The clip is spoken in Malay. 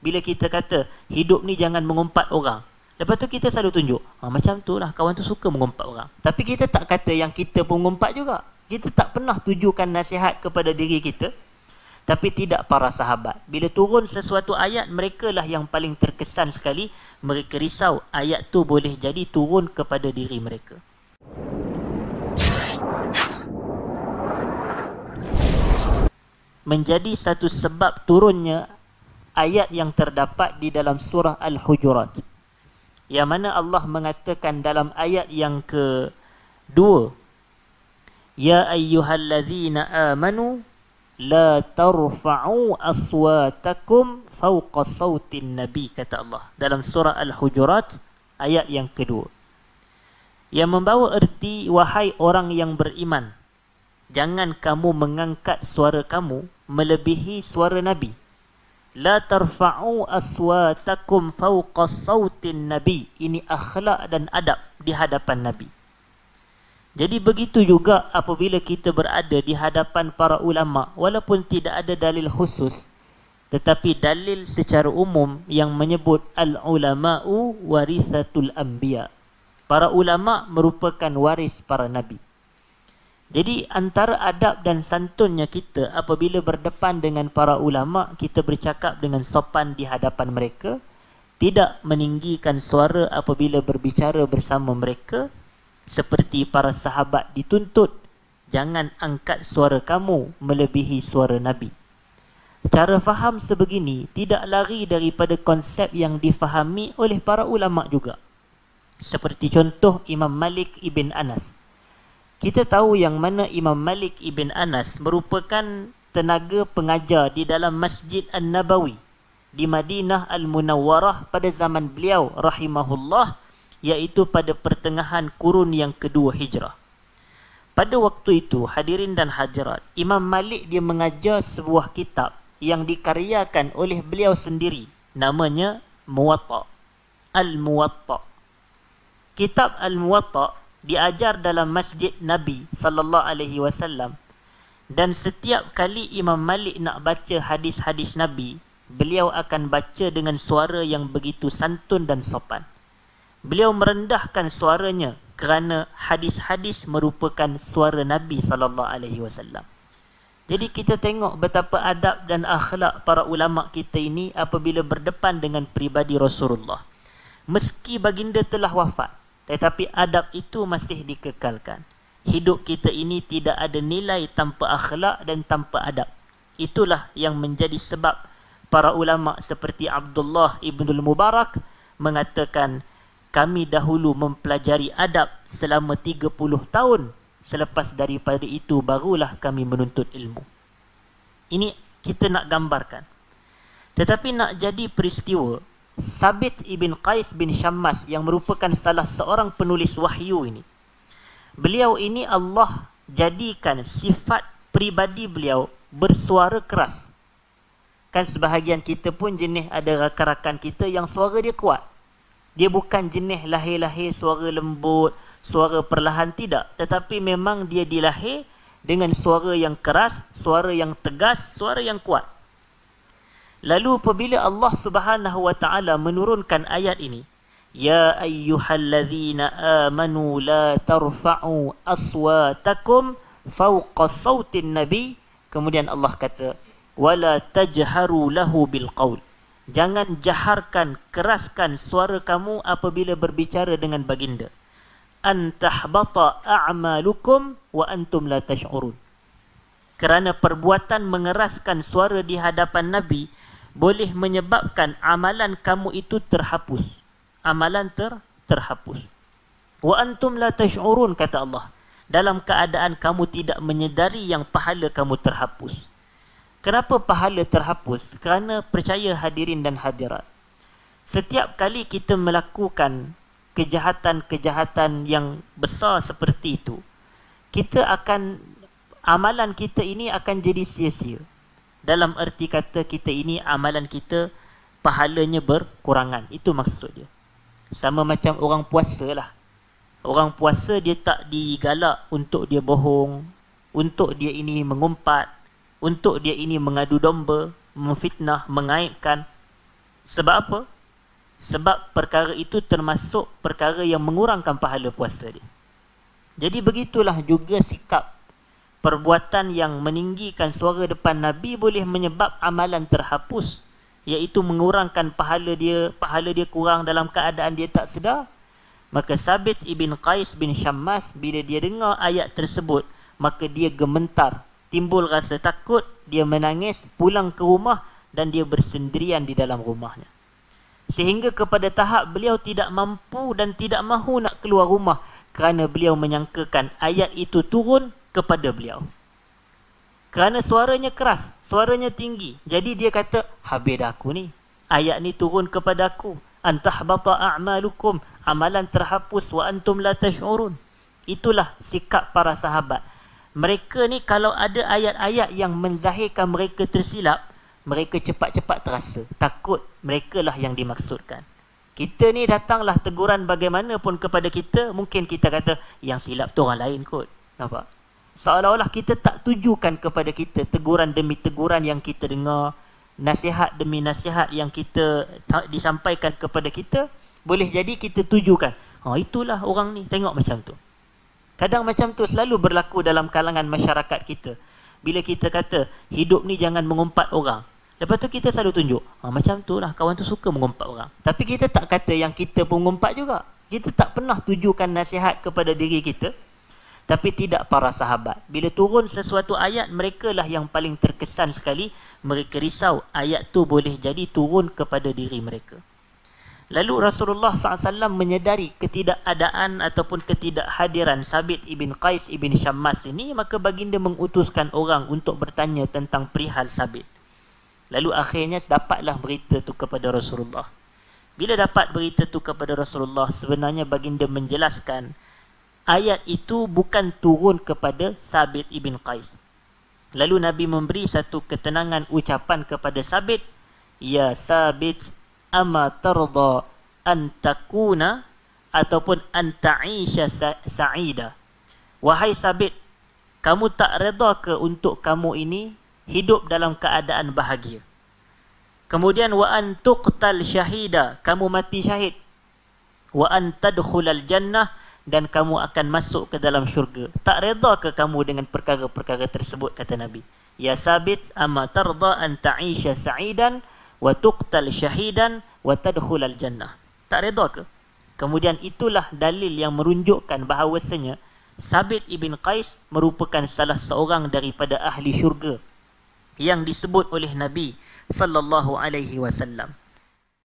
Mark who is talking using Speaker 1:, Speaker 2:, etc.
Speaker 1: bila kita kata hidup ni jangan mengumpat orang. Lepas tu kita selalu tunjuk, macam tu lah kawan tu suka mengumpat orang. Tapi kita tak kata yang kita pun mengumpat juga. Kita tak pernah tujukan nasihat kepada diri kita. Tapi tidak para sahabat. Bila turun sesuatu ayat, mereka lah yang paling terkesan sekali. Mereka risau ayat tu boleh jadi turun kepada diri mereka. Menjadi satu sebab turunnya ayat yang terdapat di dalam surah Al-Hujurat, yang mana Allah mengatakan dalam ayat yang kedua, Ya ayyuhallazina amanu la tarfa'u aswatakum fawqa sawtin nabi, kata Allah dalam surah Al-Hujurat ayat yang kedua, yang membawa erti, wahai orang yang beriman, jangan kamu mengangkat suara kamu melebihi suara Nabi. La tarfa'u aswatakum fawqa sawtin nabi. Ini akhlak dan adab di hadapan Nabi. Jadi begitu juga apabila kita berada di hadapan para ulama, walaupun tidak ada dalil khusus, tetapi dalil secara umum yang menyebut al-ulama'u warithatul anbiya. Para ulama merupakan waris para nabi. Jadi antara adab dan santunnya kita apabila berdepan dengan para ulama, kita bercakap dengan sopan di hadapan mereka, tidak meninggikan suara apabila berbicara bersama mereka, seperti para sahabat dituntut, jangan angkat suara kamu melebihi suara Nabi. Cara faham sebegini tidak lari daripada konsep yang difahami oleh para ulama juga. Seperti contoh Imam Malik ibn Anas. Kita tahu yang mana Imam Malik ibn Anas merupakan tenaga pengajar di dalam Masjid An-Nabawi di Madinah Al-Munawwarah pada zaman beliau rahimahullah, iaitu pada pertengahan kurun yang kedua hijrah. Pada waktu itu, hadirin dan hadirat, Imam Malik dia mengajar sebuah kitab yang dikaryakan oleh beliau sendiri, namanya Muwatta. Al-Muwatta. Kitab Al-Muwatta diajar dalam Masjid Nabi sallallahu alaihi wasallam, dan setiap kali Imam Malik nak baca hadis-hadis Nabi, beliau akan baca dengan suara yang begitu santun dan sopan. Beliau merendahkan suaranya kerana hadis-hadis merupakan suara Nabi sallallahu alaihi wasallam. Jadi kita tengok betapa adab dan akhlak para ulama kita ini apabila berdepan dengan pribadi Rasulullah. Meski baginda telah wafat, tetapi adab itu masih dikekalkan. Hidup kita ini tidak ada nilai tanpa akhlak dan tanpa adab. Itulah yang menjadi sebab para ulama seperti Abdullah ibn al-Mubarak mengatakan, kami dahulu mempelajari adab selama 30 tahun. Selepas daripada itu barulah kami menuntut ilmu. Ini kita nak gambarkan. Tetapi nak jadi peristiwa, Sabit ibn Qais bin Syammas yang merupakan salah seorang penulis wahyu ini, beliau ini Allah jadikan sifat pribadi beliau bersuara keras. Kan sebahagian kita pun jenis ada rakan-rakan kita yang suara dia kuat. Dia bukan jenis lahir-lahir suara lembut, suara perlahan, tidak. Tetapi memang dia dilahir dengan suara yang keras, suara yang tegas, suara yang kuat. Lalu apabila Allah Subhanahu wa taala menurunkan ayat ini, Ya ayyuhallazina amanu la tarfa'u aswatakum fawqa sawtin nabi, kemudian Allah kata, wala tajharu lahu bil qaul. Jangan jaharkan, keraskan suara kamu apabila berbicara dengan baginda. An tahbata a'malukum wa antum la tash'urun. Kerana perbuatan mengeraskan suara di hadapan Nabi boleh menyebabkan amalan kamu itu terhapus. Amalan terhapus. Wa antum la tash'urun, kata Allah, dalam keadaan kamu tidak menyedari yang pahala kamu terhapus. Kenapa pahala terhapus? Kerana percaya hadirin dan hadirat, setiap kali kita melakukan kejahatan-kejahatan yang besar seperti itu, amalan kita ini akan jadi sia-sia. Dalam erti kata kita ini, amalan kita pahalanya berkurangan. Itu maksud dia. Sama macam orang puasa lah. Orang puasa dia tak digalak untuk dia bohong, untuk dia ini mengumpat, untuk dia ini mengadu domba, memfitnah, mengaibkan. Sebab apa? Sebab perkara itu termasuk perkara yang mengurangkan pahala puasa dia. Jadi begitulah juga sikap perbuatan yang meninggikan suara depan Nabi boleh menyebab amalan terhapus, iaitu mengurangkan pahala dia kurang dalam keadaan dia tak sedar. Maka Sabit ibn Qais bin Syammas, bila dia dengar ayat tersebut, maka dia gementar, timbul rasa takut, dia menangis, pulang ke rumah dan dia bersendirian di dalam rumahnya. Sehingga kepada tahap beliau tidak mampu dan tidak mahu nak keluar rumah kerana beliau menyangkakan ayat itu turun kepada beliau. Kerana suaranya keras, suaranya tinggi. Jadi dia kata, habis dah aku ni. Ayat ni turun kepada aku. Antahbata a'malukum, amalan terhapus wa antum la tash'urun. Itulah sikap para sahabat. Mereka ni kalau ada ayat-ayat yang menzahirkan mereka tersilap, mereka cepat-cepat terasa. Takut mereka lah yang dimaksudkan. Kita ni datanglah teguran bagaimanapun kepada kita, mungkin kita kata, yang silap tu orang lain kot. Nampak? Seolah-olah kita tak tujukan kepada kita teguran demi teguran yang kita dengar, nasihat demi nasihat yang kita disampaikan kepada kita, boleh jadi kita tujukan, itulah orang ni, tengok macam tu. Kadang macam tu selalu berlaku dalam kalangan masyarakat kita. Bila kita kata, hidup ni jangan mengumpat orang, lepas tu kita selalu tunjuk, macam tu lah, kawan tu suka mengumpat orang. Tapi kita tak kata yang kita pun mengumpat juga. Kita tak pernah tujukan nasihat kepada diri kita. Tapi tidak para sahabat. Bila turun sesuatu ayat, mereka lah yang paling terkesan sekali. Mereka risau ayat tu boleh jadi turun kepada diri mereka. Lalu Rasulullah SAW menyedari ketidakadaan ataupun ketidakhadiran Sabit ibn Qais ibn Syammas ini, maka baginda mengutuskan orang untuk bertanya tentang perihal Sabit. Lalu akhirnya dapatlah berita tu kepada Rasulullah. Bila dapat berita tu kepada Rasulullah, sebenarnya baginda menjelaskan ayat itu bukan turun kepada Sabit ibn Qais. Lalu Nabi memberi satu ketenangan ucapan kepada Sabit, ya Sabit, ama tarda an takuna ataupun an ta'isha sa'ida. Wahai Sabit, kamu tak reda ke untuk kamu ini hidup dalam keadaan bahagia? Kemudian wa an tuqtal syahida, kamu mati syahid. Wa an tadkhulal jannah, dan kamu akan masuk ke dalam syurga. Tak reda ke kamu dengan perkara-perkara tersebut, kata Nabi. Ya Sabit, amma tarda an ta'isha sa'idan wa tuqtal syahidan wa tadkhulal jannah. Tak reda ke? Kemudian itulah dalil yang merunjukkan bahawasanya Sabit ibn Qais merupakan salah seorang daripada ahli syurga yang disebut oleh Nabi sallallahu alaihi wasallam.